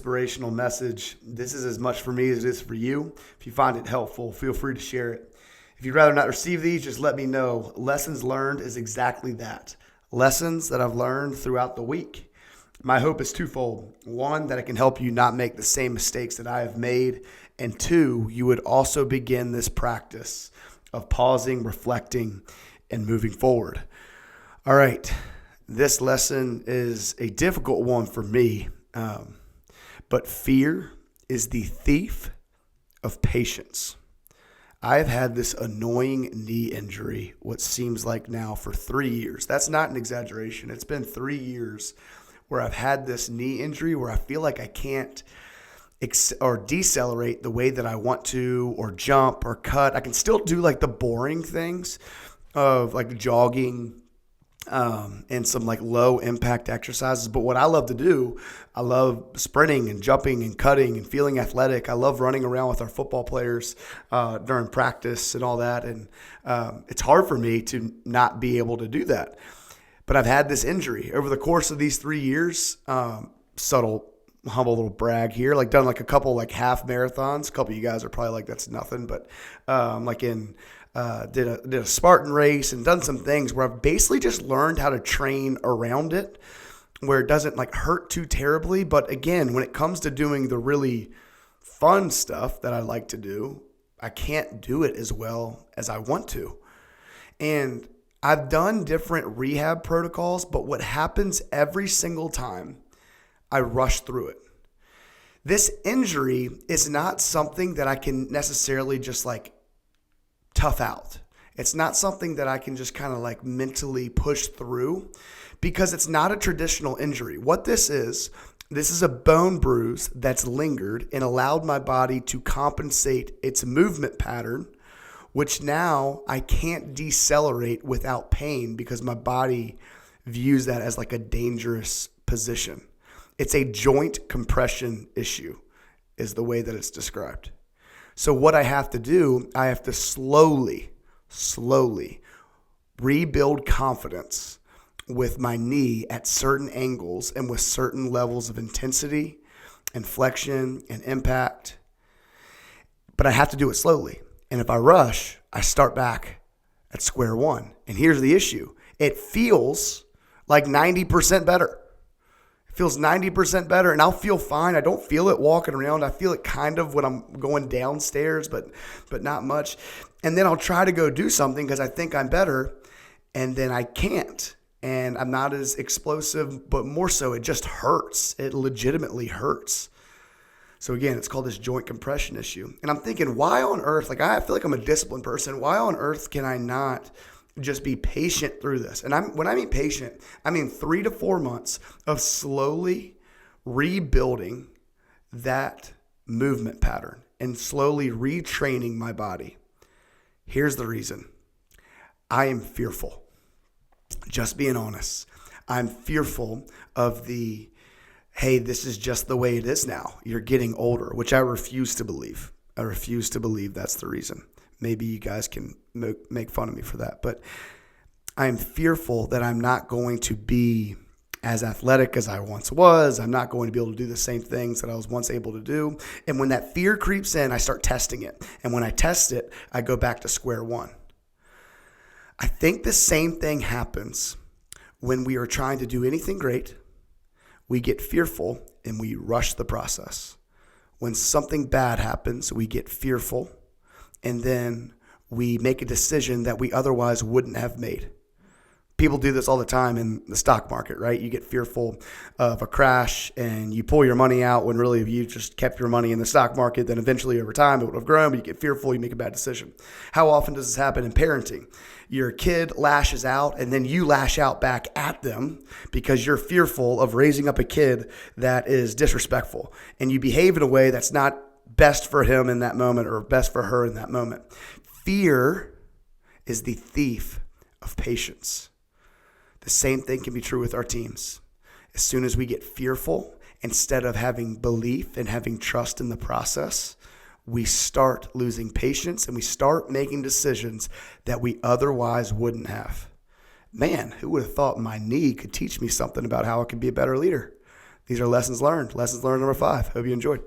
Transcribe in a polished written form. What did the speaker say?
inspirational message. This is as much for me as it is for you. If you find it helpful, feel free to share it. If you'd rather not receive these, just let me know. Lessons learned is exactly that. Lessons that I've learned throughout the week. My hope is twofold. One, that it can help you not make the same mistakes that I have made. And two, you would also begin this practice of pausing, reflecting, and moving forward. All right. This lesson is a difficult one for me, but fear is the thief of patience. I have had this annoying knee injury, what seems like now for 3 years. That's not an exaggeration. It's been 3 years where I've had this knee injury where I feel like I can't or decelerate the way that I want to, or jump or cut. I can still do like the boring things of like jogging, and some like low impact exercises. But what I love to do, I love sprinting and jumping and cutting and feeling athletic. I love running around with our football players during practice and all that. And it's hard for me to not be able to do that. But I've had this injury over the course of these 3 years. Humble little brag here, like done like a couple like half marathons. A couple of you guys are probably like, that's nothing. But did a Spartan race and done some things where I've basically just learned how to train around it where it doesn't like hurt too terribly. But again, when it comes to doing the really fun stuff that I like to do, I can't do it as well as I want to. And I've done different rehab protocols, but what happens every single time, I rush through it. This injury is not something that I can necessarily just like tough out. It's not something that I can just kind of like mentally push through because it's not a traditional injury. What this is a bone bruise that's lingered and allowed my body to compensate its movement pattern, which now I can't decelerate without pain because my body views that as like a dangerous position. It's a joint compression issue is the way that it's described. So what I have to do, I have to slowly rebuild confidence with my knee at certain angles and with certain levels of intensity and flexion and impact. But I have to do it slowly. And if I rush, I start back at square one. And here's the issue. It feels like 90% better. Feels 90% better, and I'll feel fine. I don't feel it walking around. I feel it kind of when I'm going downstairs, but not much. And then I'll try to go do something because I think I'm better, and then I can't. And I'm not as explosive, but more so it just hurts. It legitimately hurts. So again, it's called this joint compression issue. And I'm thinking, why on earth, like I feel like I'm a disciplined person. Why on earth can I not just be patient through this? And when I mean patient, I mean 3 to 4 months of slowly rebuilding that movement pattern and slowly retraining my body. Here's the reason. I am fearful. Just being honest. I'm fearful of hey, this is just the way it is now. You're getting older, which I refuse to believe. I refuse to believe that's the reason. Maybe you guys can make fun of me for that. But I'm fearful that I'm not going to be as athletic as I once was. I'm not going to be able to do the same things that I was once able to do. And when that fear creeps in, I start testing it. And when I test it, I go back to square one. I think the same thing happens when we are trying to do anything great. We get fearful and we rush the process. When something bad happens, we get fearful. And then we make a decision that we otherwise wouldn't have made. People do this all the time in the stock market, right? You get fearful of a crash and you pull your money out when really if you just kept your money in the stock market, then eventually over time it would have grown, but you get fearful, you make a bad decision. How often does this happen in parenting? Your kid lashes out and then you lash out back at them because you're fearful of raising up a kid that is disrespectful and you behave in a way that's not best for him in that moment or best for her in that moment. Fear is the thief of patience. The same thing can be true with our teams. As soon as we get fearful, instead of having belief and having trust in the process, we start losing patience and we start making decisions that we otherwise wouldn't have. Man, who would have thought my knee could teach me something about how I could be a better leader? These are lessons learned. Lessons learned number 5. Hope you enjoyed.